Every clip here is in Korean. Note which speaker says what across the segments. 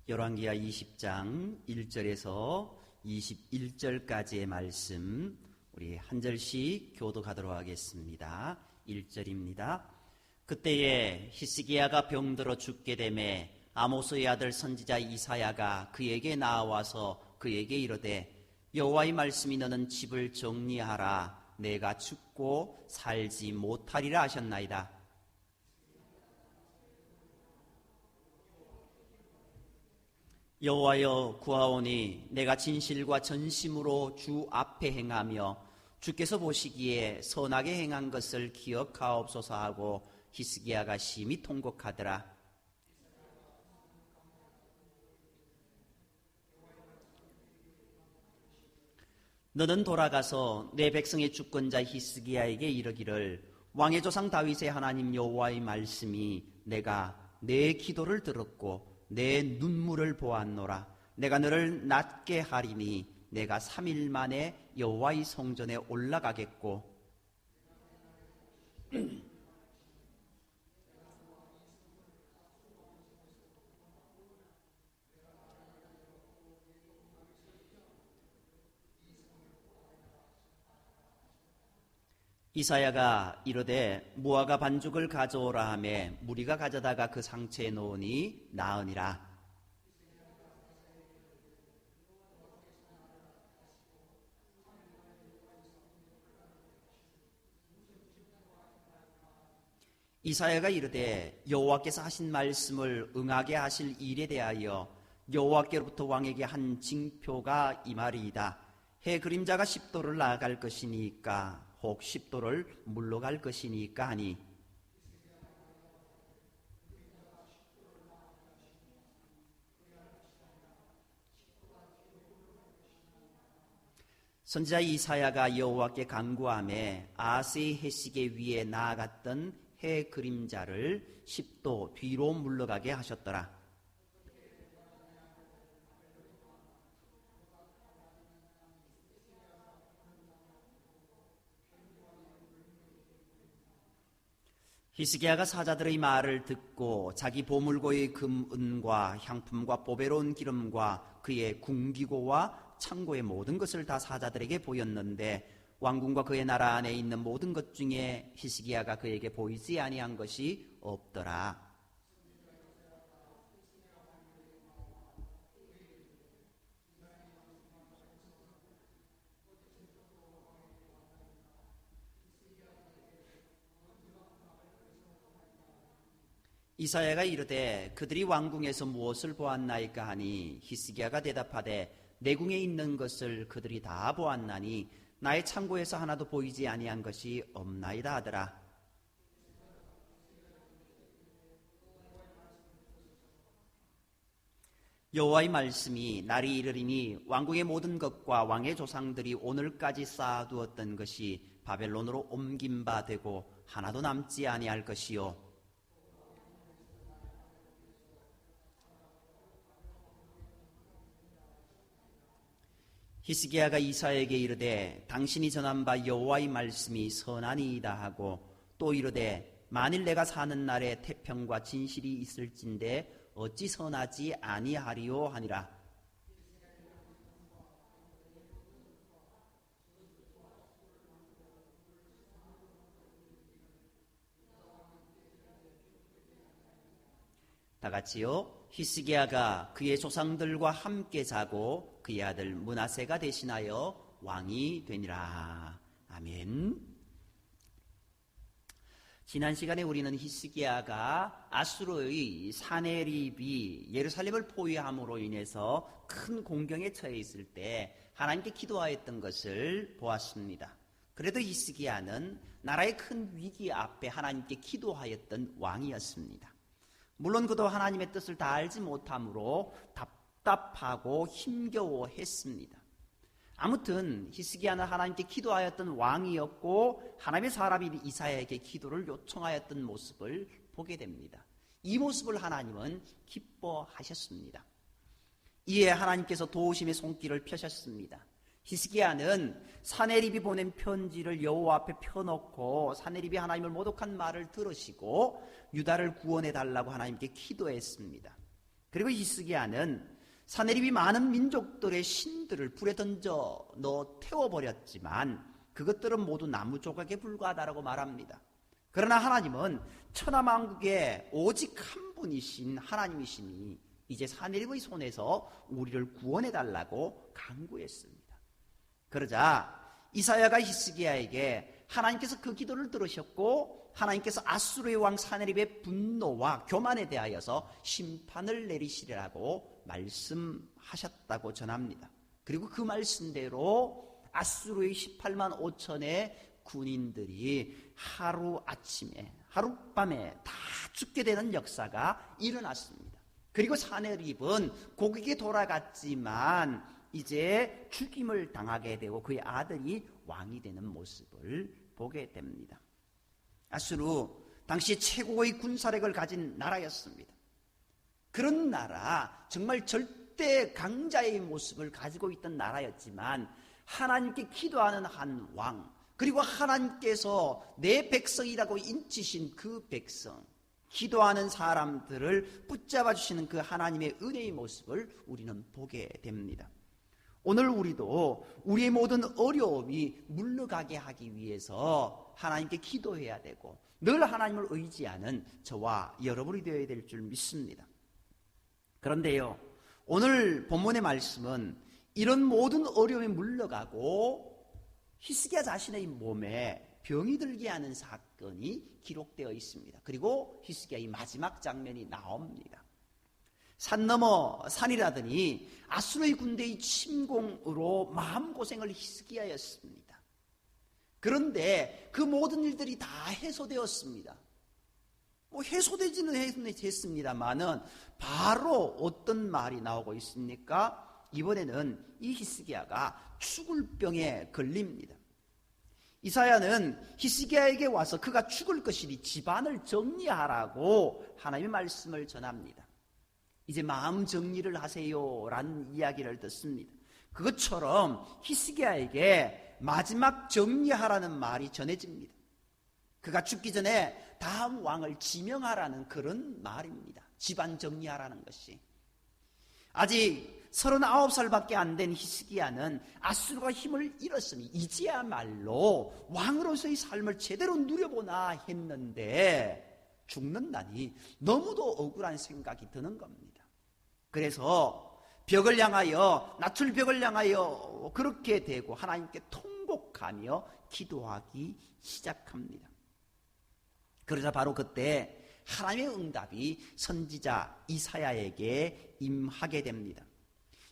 Speaker 1: 열왕기하 20장 1절에서 21절까지의 말씀 우리 한 절씩 교독하도록 하겠습니다. 1절입니다. 그때에 히스기야가 병들어 죽게 되매 아모스의 아들 선지자 이사야가 그에게 나와서 그에게 이르되 여호와의 말씀이 너는 집을 정리하라. 내가 죽고 살지 못하리라 하셨나이다. 여호와여 구하오니 내가 진실과 전심으로 주 앞에 행하며 주께서 보시기에 선하게 행한 것을 기억하옵소서 하고 히스기야가 심히 통곡하더라. 너는 돌아가서 내 백성의 주권자 히스기야에게 이르기를 왕의 조상 다윗의 하나님 여호와의 말씀이 내가 내 기도를 들었고 내 눈물을 보았노라. 내가 너를 낫게 하리니 내가 3일 만에 여호와의 성전에 올라가겠고 이사야가 이르되 무화과 반죽을 가져오라 하매 무리가 가져다가 그 상처에 놓으니 나으니라. 이사야가 이르되 여호와께서 하신 말씀을 응하게 하실 일에 대하여 여호와께로부터 왕에게 한 징표가 이 말이이다. 해 그림자가 10도를 나아갈 것이니까 혹 10도를 물러갈 것이니까 하니 선지자 이사야가 여호와께 간구하며 아스의 해시계 위에 나아갔던 해 그림자를 10도 뒤로 물러가게 하셨더라. 히스기야가 사자들의 말을 듣고 자기 보물고의 금, 은과 향품과 보배로운 기름과 그의 궁기고와 창고의 모든 것을 다 사자들에게 보였는데 왕궁과 그의 나라 안에 있는 모든 것 중에 히스기야가 그에게 보이지 아니한 것이 없더라. 이사야가 이르되 그들이 왕궁에서 무엇을 보았나이까 하니 히스기야가 대답하되 내 궁에 있는 것을 그들이 다 보았나니 나의 창고에서 하나도 보이지 아니한 것이 없나이다 하더라. 여호와의 말씀이 날이 이르리니 왕궁의 모든 것과 왕의 조상들이 오늘까지 쌓아두었던 것이 바벨론으로 옮긴 바 되고 하나도 남지 아니할 것이요 히스기야가 이사야에게 이르되 당신이 전한 바 여호와의 말씀이 선하니이다 하고 또 이르되 만일 내가 사는 날에 태평과 진실이 있을진데 어찌 선하지 아니하리요 하니라. 다 같이요. 히스기야가 그의 조상들과 함께 자고 그의 아들 므낫세가 대신하여 왕이 되니라. 아멘. 지난 시간에 우리는 히스기야가 아수르의 사네립이 예루살렘을 포위함으로 인해서 큰 공경에 처해 있을 때 하나님께 기도하였던 것을 보았습니다. 그래도 히스기야는 나라의 큰 위기 앞에 하나님께 기도하였던 왕이었습니다. 물론 그도 하나님의 뜻을 다 알지 못함으로 답답하고 힘겨워했습니다. 아무튼 히스기야는 하나님께 기도하였던 왕이었고 하나님의 사람이 이사야에게 기도를 요청하였던 모습을 보게 됩니다. 이 모습을 하나님은 기뻐하셨습니다. 이에 하나님께서 도우심의 손길을 펴셨습니다. 히스기야는 사네립이 보낸 편지를 여호와 앞에 펴놓고 사네립이 하나님을 모독한 말을 들으시고 유다를 구원해 달라고 하나님께 기도했습니다. 그리고 히스기야는 사내립이 많은 민족들의 신들을 불에 던져 넣어 태워버렸지만 그것들은 모두 나무 조각에 불과하다라고 말합니다. 그러나 하나님은 천하만국에 오직 한 분이신 하나님이시니 이제 사내립의 손에서 우리를 구원해달라고 간구했습니다. 그러자 이사야가 히스기야에게 하나님께서 그 기도를 들으셨고 하나님께서 아수르의 왕 사내립의 분노와 교만에 대하여서 심판을 내리시리라고 말씀하셨다고 전합니다. 그리고 그 말씀대로 아수르의 18만 5천의 군인들이 하루아침에 하룻밤에 다 죽게 되는 역사가 일어났습니다. 그리고 사내립은 고국에 돌아갔지만 이제 죽임을 당하게 되고 그의 아들이 왕이 되는 모습을 보게 됩니다. 아수르 당시 최고의 군사력을 가진 나라였습니다. 그런 나라, 정말 절대 강자의 모습을 가지고 있던 나라였지만 하나님께 기도하는 한 왕, 그리고 하나님께서 내 백성이라고 인치신 그 백성, 기도하는 사람들을 붙잡아 주시는 그 하나님의 은혜의 모습을 우리는 보게 됩니다. 오늘 우리도 우리의 모든 어려움이 물러가게 하기 위해서 하나님께 기도해야 되고 늘 하나님을 의지하는 저와 여러분이 되어야 될 줄 믿습니다. 그런데요, 오늘 본문의 말씀은 이런 모든 어려움이 물러가고 히스기야 자신의 몸에 병이 들게 하는 사건이 기록되어 있습니다. 그리고 히스기야의 마지막 장면이 나옵니다. 산 넘어 산이라더니 아수르의 군대의 침공으로 마음고생을 히스기야였습니다. 그런데 그 모든 일들이 다 해소되었습니다. 해소되지는 했습니다만은 바로 어떤 말이 나오고 있습니까? 이번에는 이 히스기야가 죽을 병에 걸립니다. 이사야는 히스기야에게 와서 그가 죽을 것이니 집안을 정리하라고 하나님의 말씀을 전합니다. 이제 마음 정리를 하세요 라는 이야기를 듣습니다. 그것처럼 히스기야에게 마지막 정리하라는 말이 전해집니다. 그가 죽기 전에 다음 왕을 지명하라는 그런 말입니다. 집안 정리하라는 것이. 아직 39살밖에 안 된 히스기야는 아수르가 힘을 잃었으니 이제야말로 왕으로서의 삶을 제대로 누려보나 했는데 죽는다니 너무도 억울한 생각이 드는 겁니다. 그래서 벽을 향하여, 낮출 벽을 향하여 그렇게 되고 하나님께 통곡하며 기도하기 시작합니다. 그러자 바로 그때 하나님의 응답이 선지자 이사야에게 임하게 됩니다.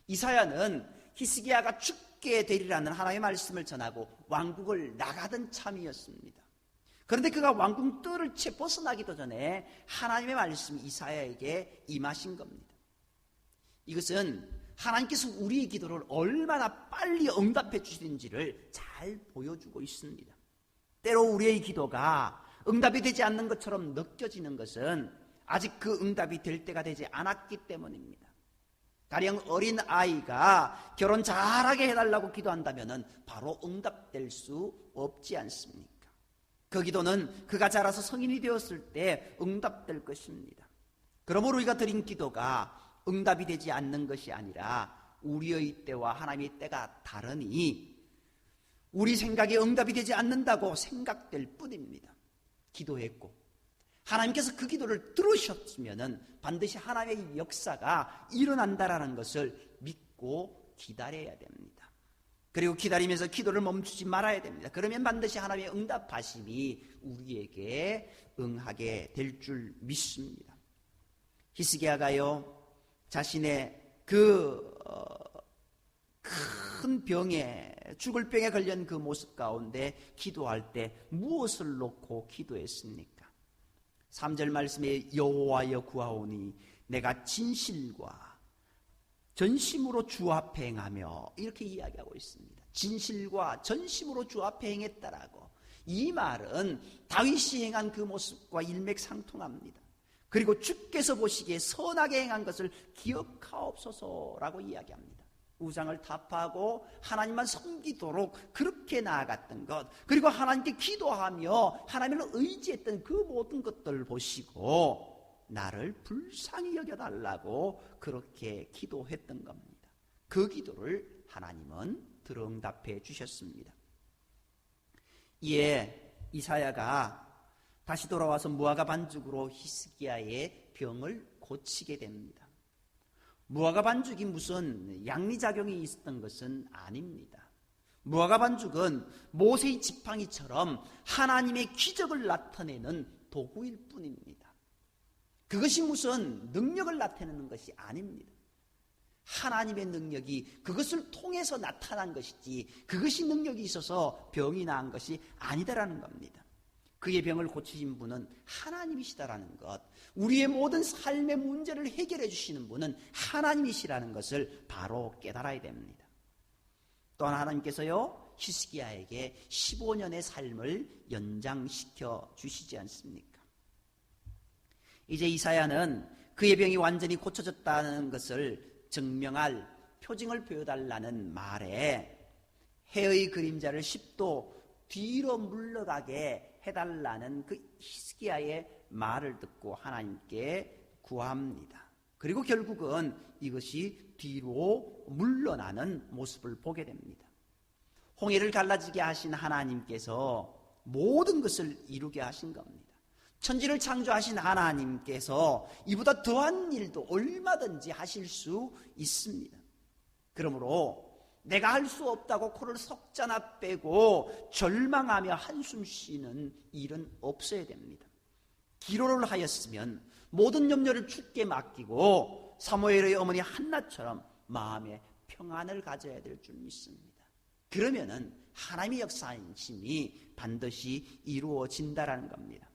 Speaker 1: 이사야는 히스기야가 죽게 되리라는 하나님의 말씀을 전하고 왕국을 나가던 참이었습니다. 그런데 그가 왕궁 뜰을 채 벗어나기도 전에 하나님의 말씀이 이사야에게 임하신 겁니다. 이것은 하나님께서 우리의 기도를 얼마나 빨리 응답해 주시는지를 잘 보여주고 있습니다. 때로 우리의 기도가 응답이 되지 않는 것처럼 느껴지는 것은 아직 그 응답이 될 때가 되지 않았기 때문입니다. 가령 어린 아이가 결혼 잘하게 해달라고 기도한다면 바로 응답될 수 없지 않습니까? 그 기도는 그가 자라서 성인이 되었을 때 응답될 것입니다. 그러므로 우리가 드린 기도가 응답이 되지 않는 것이 아니라 우리의 때와 하나님의 때가 다르니 우리 생각에 응답이 되지 않는다고 생각될 뿐입니다. 기도했고 하나님께서 그 기도를 들으셨으면 반드시 하나님의 역사가 일어난다라는 것을 믿고 기다려야 됩니다. 그리고 기다리면서 기도를 멈추지 말아야 됩니다. 그러면 반드시 하나님의 응답하심이 우리에게 응하게 될 줄 믿습니다. 히스기야가요, 자신의 그 큰 병에, 죽을 병에 걸린 그 모습 가운데 기도할 때 무엇을 놓고 기도했습니까? 3절 말씀에 여호와여 구하오니 내가 진실과 전심으로 주 앞에 행하며 이렇게 이야기하고 있습니다. 진실과 전심으로 주 앞에 행했다라고. 이 말은 다윗이 행한 그 모습과 일맥상통합니다. 그리고 주께서 보시기에 선하게 행한 것을 기억하옵소서라고 이야기합니다. 우상을 타파하고 하나님만 섬기도록 그렇게 나아갔던 것, 그리고 하나님께 기도하며 하나님을 의지했던 그 모든 것들을 보시고 나를 불쌍히 여겨달라고 그렇게 기도했던 겁니다. 그 기도를 하나님은 들응답해 주셨습니다. 이에 이사야가 다시 돌아와서 무화과 반죽으로 히스기야의 병을 고치게 됩니다. 무화과 반죽이 무슨 양리작용이 있었던 것은 아닙니다. 무화과 반죽은 모세의 지팡이처럼 하나님의 기적을 나타내는 도구일 뿐입니다. 그것이 무슨 능력을 나타내는 것이 아닙니다. 하나님의 능력이 그것을 통해서 나타난 것이지 그것이 능력이 있어서 병이 나은 것이 아니다라는 겁니다. 그의 병을 고치신 분은 하나님이시다라는 것, 우리의 모든 삶의 문제를 해결해 주시는 분은 하나님이시라는 것을 바로 깨달아야 됩니다. 또한 하나님께서요 히스기야에게 15년의 삶을 연장시켜 주시지 않습니까? 이제 이사야는 그의 병이 완전히 고쳐졌다는 것을 증명할 표징을 보여달라는 말에 해의 그림자를 10도 뒤로 물러가게 해달라는 그 히스기야의 말을 듣고 하나님께 구합니다. 그리고 결국은 이것이 뒤로 물러나는 모습을 보게 됩니다. 홍해를 갈라지게 하신 하나님께서 모든 것을 이루게 하신 겁니다. 천지를 창조하신 하나님께서 이보다 더한 일도 얼마든지 하실 수 있습니다. 그러므로 내가 할 수 없다고 코를 석자나 빼고 절망하며 한숨 쉬는 일은 없어야 됩니다. 기도를 하였으면 모든 염려를 주께 맡기고 사무엘의 어머니 한나처럼 마음에 평안을 가져야 될 줄 믿습니다. 그러면은 하나님의 역사심이 반드시 이루어진다라는 겁니다.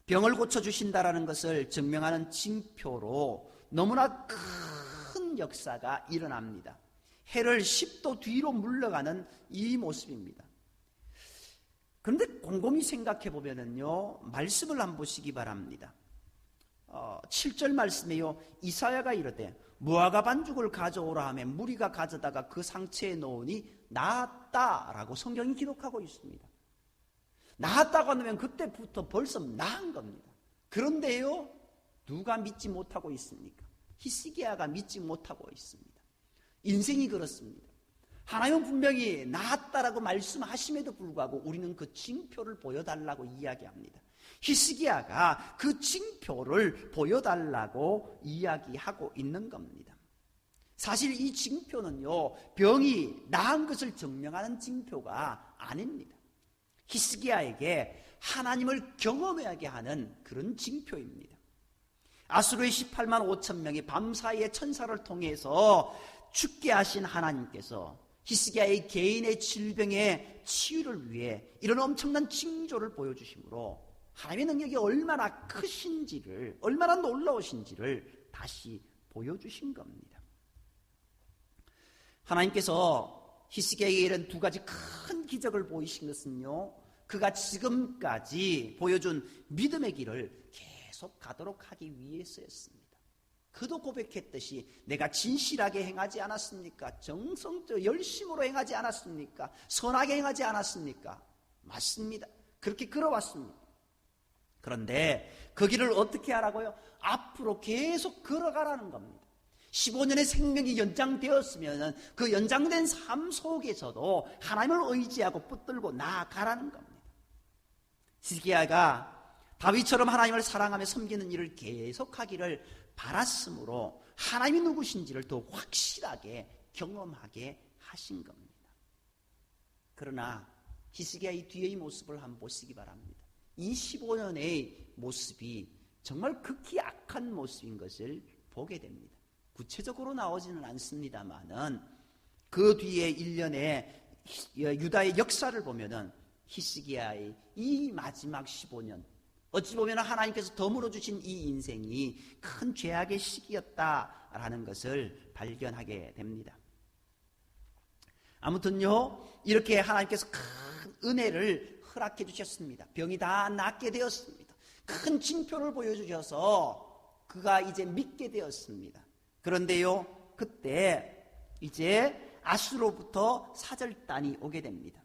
Speaker 1: 병을 고쳐주신다라는 것을 증명하는 징표로 너무나 큰 역사가 일어납니다. 해를 10도 뒤로 물러가는 이 모습입니다. 그런데 곰곰이 생각해 보면은요, 말씀을 한번 보시기 바랍니다. 7절 말씀에요, 이사야가 이르되 무화과 반죽을 가져오라 하며 무리가 가져다가 그 상처에 넣으니 나았다라고 성경이 기록하고 있습니다. 나았다고 하면 그때부터 벌써 나은 겁니다. 그런데요, 누가 믿지 못하고 있습니까? 히스기야가 믿지 못하고 있습니다. 인생이 그렇습니다. 하나님은 분명히 나았다라고 말씀하심에도 불구하고 우리는 그 징표를 보여달라고 이야기합니다. 히스기야가 그 징표를 보여달라고 이야기하고 있는 겁니다. 사실 이 징표는요, 병이 나은 것을 증명하는 징표가 아닙니다. 히스기야에게 하나님을 경험하게 하는 그런 징표입니다. 아수르의 18만 5천 명이 밤사이에 천사를 통해서 죽게 하신 하나님께서 히스기야의 개인의 질병의 치유를 위해 이런 엄청난 징조를 보여주심으로 하나님의 능력이 얼마나 크신지를, 얼마나 놀라우신지를 다시 보여주신 겁니다. 하나님께서 히스기야에게 이런 두 가지 큰 기적을 보이신 것은요, 그가 지금까지 보여준 믿음의 길을 계속 가도록 하기 위해서였습니다. 그도 고백했듯이 내가 진실하게 행하지 않았습니까? 정성적 열심으로 행하지 않았습니까? 선하게 행하지 않았습니까? 맞습니다. 그렇게 걸어왔습니다. 그런데 그 길을 어떻게 하라고요? 앞으로 계속 걸어가라는 겁니다. 15년의 생명이 연장되었으면 그 연장된 삶 속에서도 하나님을 의지하고 붙들고 나아가라는 겁니다. 히스기야가 다윗처럼 하나님을 사랑하며 섬기는 일을 계속하기를 바랐으므로 하나님이 누구신지를 더 확실하게 경험하게 하신 겁니다. 그러나 히스기야의 뒤의 모습을 한번 보시기 바랍니다. 이 15년의 모습이 정말 극히 악한 모습인 것을 보게 됩니다. 구체적으로 나오지는 않습니다만은 그 뒤에 1년의 유다의 역사를 보면은 히스기야의 이 마지막 15년, 어찌 보면 하나님께서 덤으로 주신 이 인생이 큰 죄악의 시기였다라는 것을 발견하게 됩니다. 아무튼요, 이렇게 하나님께서 큰 은혜를 허락해 주셨습니다. 병이 다 낫게 되었습니다. 큰 징표를 보여주셔서 그가 이제 믿게 되었습니다. 그런데요, 그때 이제 아수로부터 사절단이 오게 됩니다.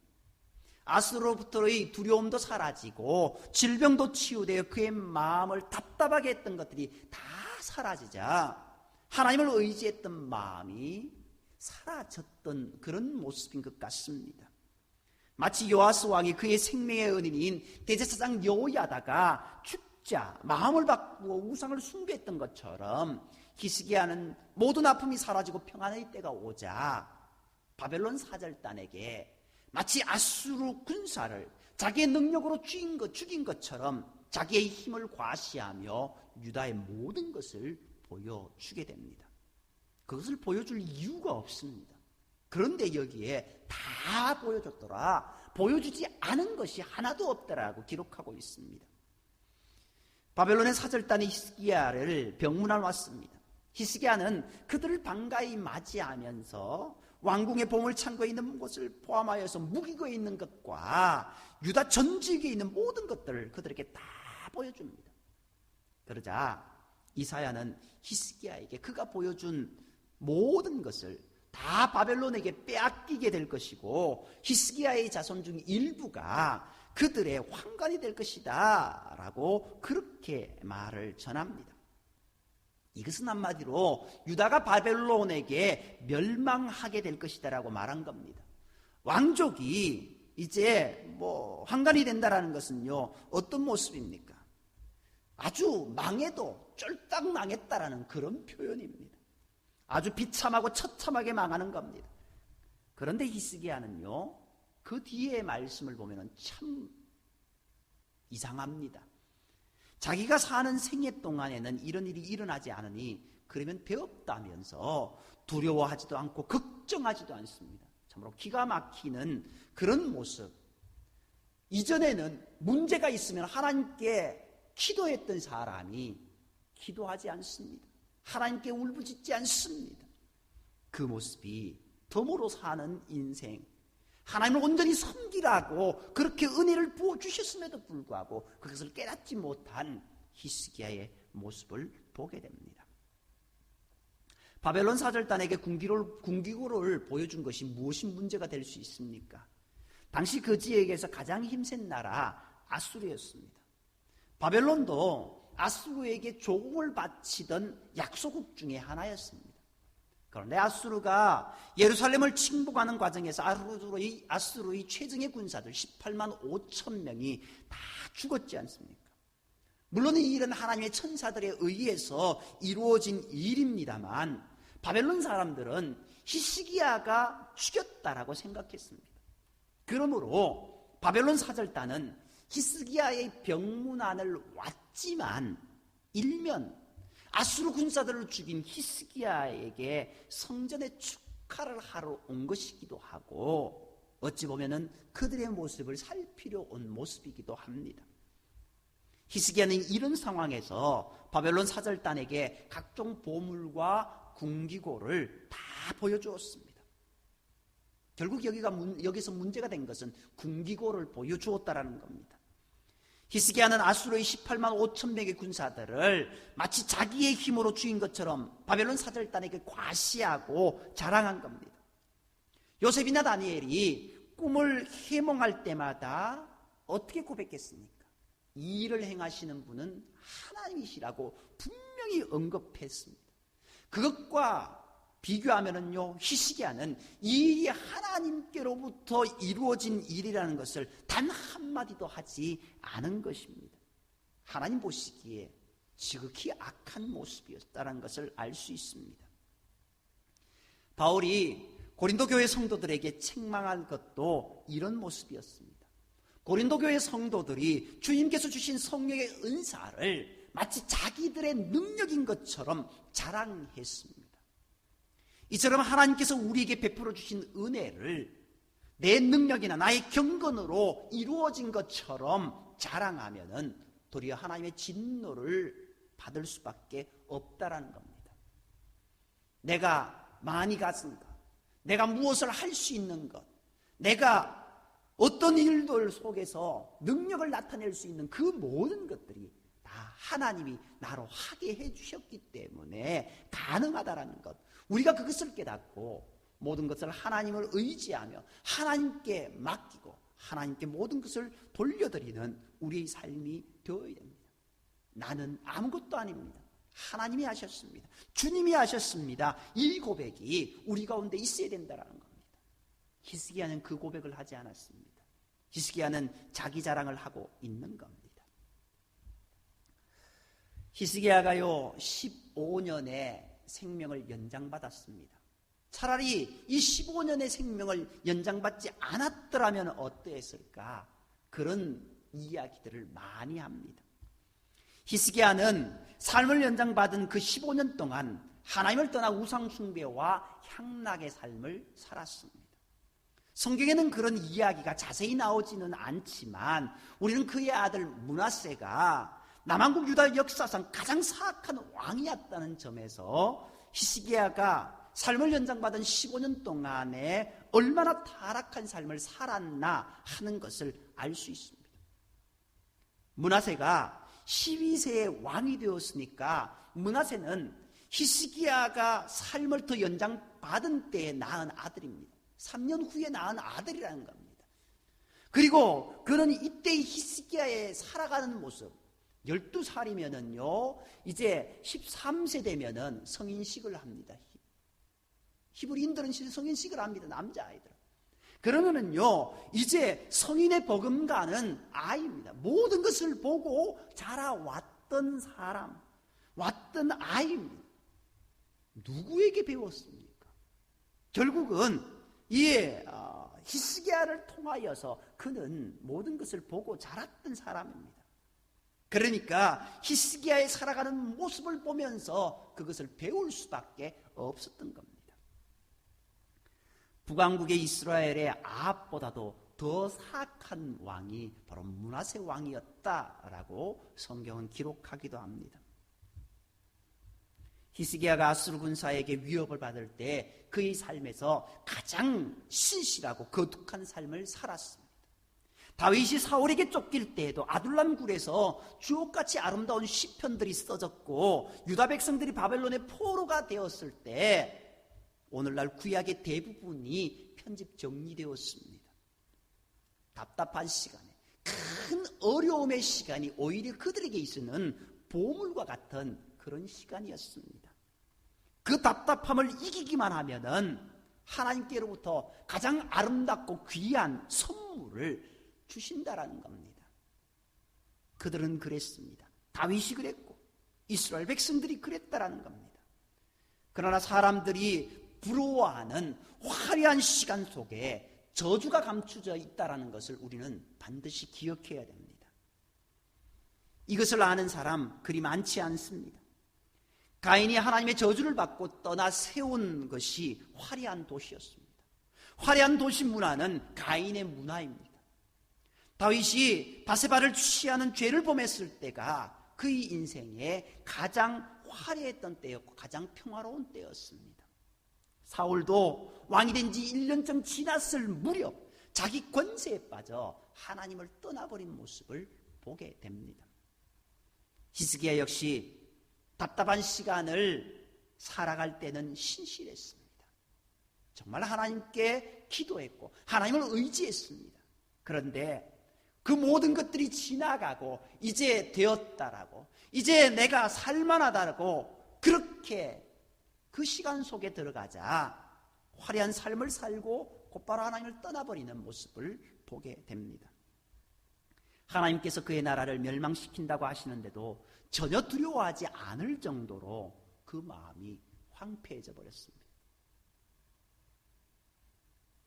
Speaker 1: 아수로부터의 두려움도 사라지고 질병도 치유되어 그의 마음을 답답하게 했던 것들이 다 사라지자 하나님을 의지했던 마음이 사라졌던 그런 모습인 것 같습니다. 마치 요아스 왕이 그의 생명의 은인인 대제사장 여호야다가 죽자 마음을 바꾸고 우상을 숭배했던 것처럼 히스기야는 모든 아픔이 사라지고 평안의 때가 오자 바벨론 사절단에게 마치 아수르 군사를 자기의 능력으로 죽인 것처럼 자기의 힘을 과시하며 유다의 모든 것을 보여주게 됩니다. 그것을 보여줄 이유가 없습니다. 그런데 여기에 다 보여줬더라. 보여주지 않은 것이 하나도 없더라고 기록하고 있습니다. 바벨론의 사절단이 히스기야를 병문안 왔습니다. 히스기야는 그들을 반가이 맞이하면서 왕궁의 보물창고에 있는 것을 포함하여서 무기고에 있는 것과 유다 전 지역에 있는 모든 것들을 그들에게 다 보여줍니다. 그러자 이사야는 히스기야에게 그가 보여준 모든 것을 다 바벨론에게 빼앗기게 될 것이고 히스기야의 자손 중 일부가 그들의 환관이 될 것이다 라고 그렇게 말을 전합니다. 이것은 한마디로 유다가 바벨론에게 멸망하게 될 것이다 라고 말한 겁니다. 왕족이 이제 환관이 된다라는 것은요 어떤 모습입니까? 아주 망해도 쫄딱 망했다라는 그런 표현입니다. 아주 비참하고 처참하게 망하는 겁니다. 그런데 히스기야는요 그 뒤에 말씀을 보면 참 이상합니다. 자기가 사는 생애 동안에는 이런 일이 일어나지 않으니 그러면 배웠다면서 두려워하지도 않고 걱정하지도 않습니다. 참으로 기가 막히는 그런 모습. 이전에는 문제가 있으면 하나님께 기도했던 사람이 기도하지 않습니다. 하나님께 울부짖지 않습니다. 그 모습이 덤으로 사는 인생, 하나님을 온전히 섬기라고 그렇게 은혜를 부어주셨음에도 불구하고 그것을 깨닫지 못한 히스기야의 모습을 보게 됩니다. 바벨론 사절단에게 군기고를 보여준 것이 무엇이 문제가 될 수 있습니까? 당시 그 지역에서 가장 힘센 나라 아수르였습니다. 바벨론도 아수르에게 조공을 바치던 약소국 중에 하나였습니다. 그런데 아수르가 예루살렘을 침공하는 과정에서 아수르의 최정예 군사들 18만 5천 명이 다 죽었지 않습니까? 물론 이 일은 하나님의 천사들에 의해서 이루어진 일입니다만 바벨론 사람들은 히스기야가 죽였다라고 생각했습니다. 그러므로 바벨론 사절단은 히스기야의 병문안을 왔지만 일면 아수르 군사들을 죽인 히스기야에게 성전에 축하를 하러 온 것이기도 하고 어찌 보면은 그들의 모습을 살피려 온 모습이기도 합니다. 히스기야는 이런 상황에서 바벨론 사절단에게 각종 보물과 군기고를 다 보여주었습니다. 결국 여기서 문제가 된 것은 군기고를 보여주었다라는 겁니다. 히스기야는 아수르의 18만 5천 명의 군사들을 마치 자기의 힘으로 죽인 것처럼 바벨론 사절단에게 과시하고 자랑한 겁니다. 요셉이나 다니엘이 꿈을 해몽할 때마다 어떻게 고백했습니까? 이 일을 행하시는 분은 하나님이시라고 분명히 언급했습니다. 그것과 비교하면은요, 히스기야는 이 일이 하나님께로부터 이루어진 일이라는 것을 단 한마디도 하지 않은 것입니다. 하나님 보시기에 지극히 악한 모습이었다는 것을 알 수 있습니다. 바울이 고린도 교회 성도들에게 책망한 것도 이런 모습이었습니다. 고린도 교회 성도들이 주님께서 주신 성령의 은사를 마치 자기들의 능력인 것처럼 자랑했습니다. 이처럼 하나님께서 우리에게 베풀어 주신 은혜를 내 능력이나 나의 경건으로 이루어진 것처럼 자랑하면은 도리어 하나님의 진노를 받을 수밖에 없다라는 겁니다. 내가 많이 가진 것, 내가 무엇을 할 수 있는 것, 내가 어떤 일들 속에서 능력을 나타낼 수 있는 그 모든 것들이 다 하나님이 나로 하게 해주셨기 때문에 가능하다라는 것, 우리가 그것을 깨닫고 모든 것을 하나님을 의지하며 하나님께 맡기고 하나님께 모든 것을 돌려드리는 우리의 삶이 되어야 됩니다. 나는 아무것도 아닙니다. 하나님이 하셨습니다. 주님이 하셨습니다. 이 고백이 우리 가운데 있어야 된다는 겁니다. 히스기야는 그 고백을 하지 않았습니다. 히스기야는 자기 자랑을 하고 있는 겁니다. 히스기야가요 15년의 생명을 연장받았습니다. 차라리 이 15년의 생명을 연장받지 않았더라면 어떠했을까? 그런 이야기들을 많이 합니다. 히스기야는 삶을 연장받은 그 15년 동안 하나님을 떠나 우상 숭배와 향락의 삶을 살았습니다. 성경에는 그런 이야기가 자세히 나오지는 않지만 우리는 그의 아들 므낫세가 남한국 유다 역사상 가장 사악한 왕이었다는 점에서 히스기야가 삶을 연장받은 15년 동안에 얼마나 타락한 삶을 살았나 하는 것을 알 수 있습니다. 므낫세가 12세의 왕이 되었으니까 므낫세는 히스기야가 삶을 더 연장받은 때에 낳은 아들입니다. 3년 후에 낳은 아들이라는 겁니다. 그리고 그는 이때의 히스기야의 살아가는 모습, 12살이면은요 이제 13세 되면은 성인식을 합니다. 히브리인들은 성인식을 합니다. 남자아이들. 그러면은요 이제 성인의 버금가는 아이입니다. 모든 것을 보고 자라왔던 사람, 왔던 아이입니다. 누구에게 배웠습니까? 결국은 이 히스기야를 통하여서 그는 모든 것을 보고 자랐던 사람입니다. 그러니까 히스기야의 살아가는 모습을 보면서 그것을 배울 수밖에 없었던 겁니다. 북왕국의 이스라엘의 아합보다도 더 사악한 왕이 바로 므낫세 왕이었다라고 성경은 기록하기도 합니다. 히스기야가 아수르 군사에게 위협을 받을 때 그의 삶에서 가장 신실하고 거룩한 삶을 살았습니다. 다윗이 사울에게 쫓길 때에도 아둘람 굴에서 주옥같이 아름다운 시편들이 써졌고 유다 백성들이 바벨론의 포로가 되었을 때 오늘날 구약의 대부분이 편집 정리되었습니다. 답답한 시간에 큰 어려움의 시간이 오히려 그들에게 있어는 보물과 같은 그런 시간이었습니다. 그 답답함을 이기기만 하면은 하나님께로부터 가장 아름답고 귀한 선물을 주신다라는 겁니다. 그들은 그랬습니다. 다윗이 그랬고 이스라엘 백성들이 그랬다라는 겁니다. 그러나 사람들이 부러워하는 화려한 시간 속에 저주가 감추져 있다라는 것을 우리는 반드시 기억해야 됩니다. 이것을 아는 사람 그리 많지 않습니다. 가인이 하나님의 저주를 받고 떠나 세운 것이 화려한 도시였습니다. 화려한 도시 문화는 가인의 문화입니다. 다윗이 바세바를 취하는 죄를 범했을 때가 그의 인생에 가장 화려했던 때였고 가장 평화로운 때였습니다. 사울도 왕이 된 지 1년쯤 지났을 무렵 자기 권세에 빠져 하나님을 떠나버린 모습을 보게 됩니다. 히스기야 역시 답답한 시간을 살아갈 때는 신실했습니다. 정말 하나님께 기도했고 하나님을 의지했습니다. 그런데 그 모든 것들이 지나가고 이제 되었다라고 이제 내가 살만하다라고 그렇게 그 시간 속에 들어가자 화려한 삶을 살고 곧바로 하나님을 떠나버리는 모습을 보게 됩니다. 하나님께서 그의 나라를 멸망시킨다고 하시는데도 전혀 두려워하지 않을 정도로 그 마음이 황폐해져 버렸습니다.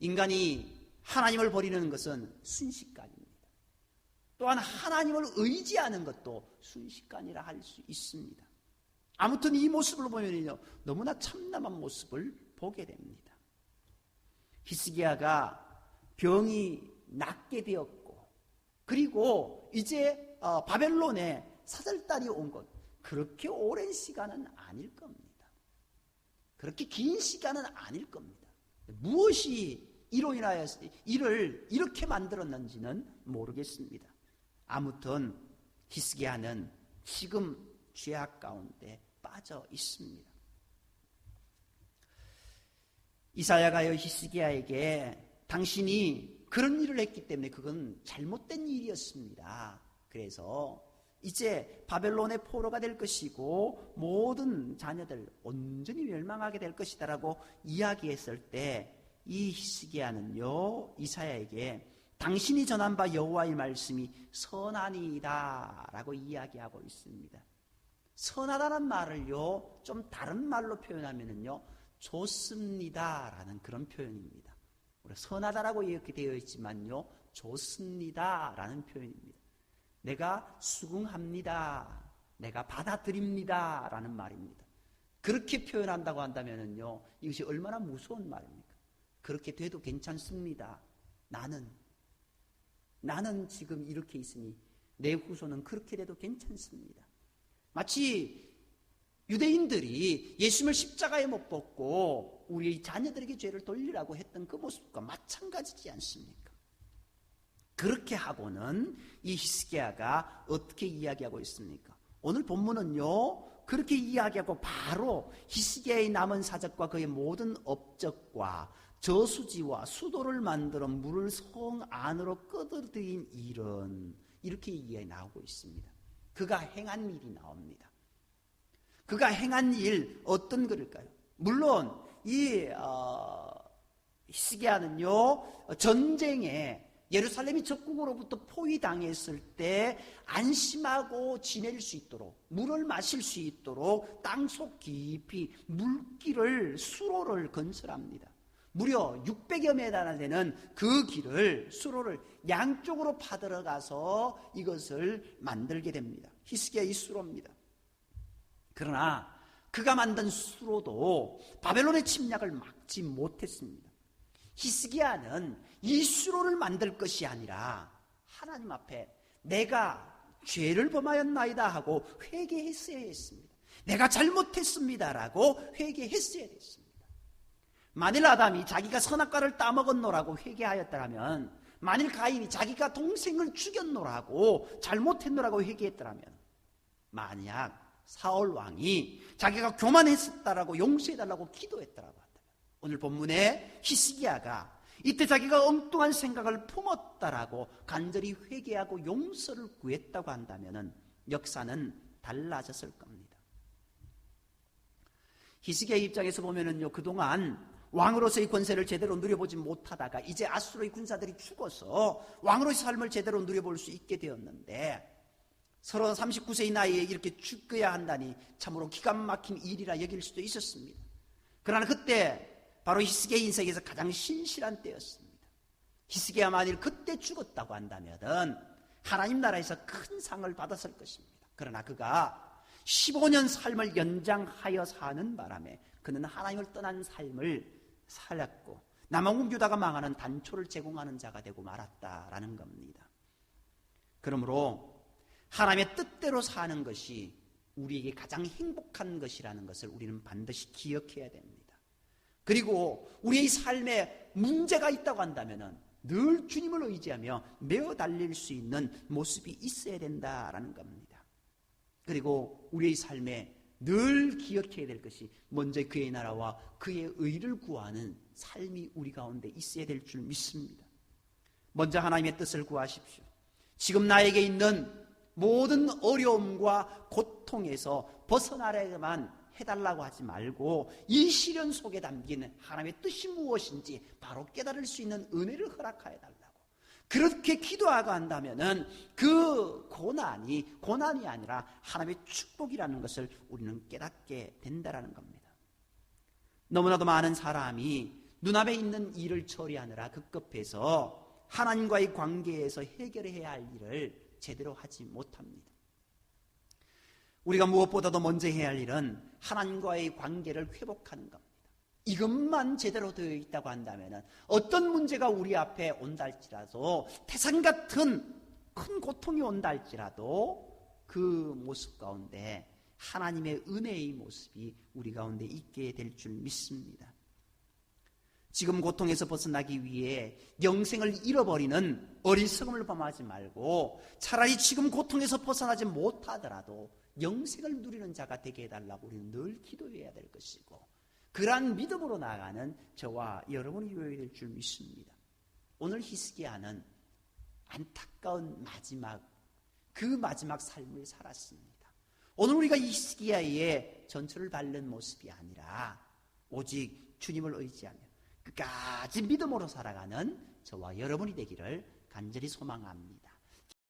Speaker 1: 인간이 하나님을 버리는 것은 순식간입니다. 또한 하나님을 의지하는 것도 순식간이라 할 수 있습니다. 아무튼 이 모습을 보면요 너무나 참담한 모습을 보게 됩니다. 히스기야가 병이 낫게 되었고 그리고 이제 바벨론에 사절단이 온 것 그렇게 오랜 시간은 아닐 겁니다. 그렇게 긴 시간은 아닐 겁니다. 무엇이 이로 인하여서 이를 이렇게 만들었는지는 모르겠습니다. 아무튼 히스기야는 지금 죄악 가운데 빠져 있습니다. 이사야가요 히스기야에게 당신이 그런 일을 했기 때문에 그건 잘못된 일이었습니다. 그래서 이제 바벨론의 포로가 될 것이고 모든 자녀들 온전히 멸망하게 될 것이다라고 이야기했을 때 이 히스기야는요 이사야에게 당신이 전한 바 여호와의 말씀이 선하니이다라고 이야기하고 있습니다. 선하다는 말을요 좀 다른 말로 표현하면은요 좋습니다라는 그런 표현입니다. 선하다라고 이렇게 되어 있지만요 좋습니다라는 표현입니다. 내가 수긍합니다. 내가 받아들입니다. 라는 말입니다. 그렇게 표현한다고 한다면요, 이것이 얼마나 무서운 말입니까? 그렇게 돼도 괜찮습니다. 나는 지금 이렇게 있으니 내 후손은 그렇게 돼도 괜찮습니다. 마치 유대인들이 예수님을 십자가에 못 박고 우리 자녀들에게 죄를 돌리라고 했던 그 모습과 마찬가지지 않습니까? 그렇게 하고는 이 히스기야가 어떻게 이야기하고 있습니까? 오늘 본문은요 그렇게 이야기하고 바로 히스기야의 남은 사적과 그의 모든 업적과 저수지와 수도를 만들어 물을 성 안으로 끌어들인 일은 이렇게 이야기 나오고 있습니다. 그가 행한 일이 나옵니다. 그가 행한 일 어떤 글일까요? 물론 이 히스기야는요 전쟁에 예루살렘이 적국으로부터 포위당했을 때 안심하고 지낼 수 있도록 물을 마실 수 있도록 땅속 깊이 물길을 수로를 건설합니다. 무려 600여 메다나 되는 그 길을 수로를 양쪽으로 파들어가서 이것을 만들게 됩니다. 히스기야의 수로입니다. 그러나 그가 만든 수로도 바벨론의 침략을 막지 못했습니다. 히스기야는 이 수로를 만들 것이 아니라 하나님 앞에 내가 죄를 범하였나이다 하고 회개했어야 했습니다. 내가 잘못했습니다라고 회개했어야 됐습니다. 만일 아담이 자기가 선악과를 따먹었노라고 회개하였더라면, 만일 가인이 자기가 동생을 죽였노라고 잘못했노라고 회개했더라면, 만약 사울 왕이 자기가 교만했었다라고 용서해달라고 기도했더라고 한다면, 오늘 본문에 히스기야가 이때 자기가 엉뚱한 생각을 품었다라고 간절히 회개하고 용서를 구했다고 한다면 역사는 달라졌을 겁니다. 히스기야의 입장에서 보면은요, 그동안 왕으로서의 권세를 제대로 누려보지 못하다가 이제 아수르의 군사들이 죽어서 왕으로의 삶을 제대로 누려볼 수 있게 되었는데, 서로 39세의 나이에 이렇게 죽어야 한다니 참으로 기가 막힌 일이라 여길 수도 있었습니다. 그러나 그때 바로 히스기야의 인생에서 가장 신실한 때였습니다. 히스기야가 만일 그때 죽었다고 한다면 하나님 나라에서 큰 상을 받았을 것입니다. 그러나 그가 15년 삶을 연장하여 사는 바람에 그는 하나님을 떠난 삶을 살았고 남아공 유다가 망하는 단초를 제공하는 자가 되고 말았다라는 겁니다. 그러므로 하나님의 뜻대로 사는 것이 우리에게 가장 행복한 것이라는 것을 우리는 반드시 기억해야 됩니다. 그리고 우리의 삶에 문제가 있다고 한다면 늘 주님을 의지하며 메어 달릴 수 있는 모습이 있어야 된다라는 겁니다. 그리고 우리의 삶에 늘 기억해야 될 것이 먼저 그의 나라와 그의 의를 구하는 삶이 우리 가운데 있어야 될 줄 믿습니다. 먼저 하나님의 뜻을 구하십시오. 지금 나에게 있는 모든 어려움과 고통에서 벗어나려만 해달라고 하지 말고 이 시련 속에 담긴 하나님의 뜻이 무엇인지 바로 깨달을 수 있는 은혜를 허락하여 달라고 그렇게 기도하고 한다면 그 고난이 아니라 하나님의 축복이라는 것을 우리는 깨닫게 된다는 겁니다. 너무나도 많은 사람이 눈앞에 있는 일을 처리하느라 급급해서 하나님과의 관계에서 해결해야 할 일을 제대로 하지 못합니다. 우리가 무엇보다도 먼저 해야 할 일은 하나님과의 관계를 회복하는 겁니다. 이것만 제대로 되어 있다고 한다면 어떤 문제가 우리 앞에 온다 할지라도 태산 같은 큰 고통이 온다 할지라도 그 모습 가운데 하나님의 은혜의 모습이 우리 가운데 있게 될 줄 믿습니다. 지금 고통에서 벗어나기 위해 영생을 잃어버리는 어리석음을 범하지 말고 차라리 지금 고통에서 벗어나지 못하더라도 영생을 누리는 자가 되게 해달라고 우리는 늘 기도해야 될 것이고 그러한 믿음으로 나아가는 저와 여러분이 되어야 될 줄 믿습니다. 오늘 히스기야는 안타까운 그 마지막 삶을 살았습니다. 오늘 우리가 이 히스기야의 전초를 밟는 모습이 아니라 오직 주님을 의지하며 끝까지 믿음으로 살아가는 저와 여러분이 되기를 간절히 소망합니다.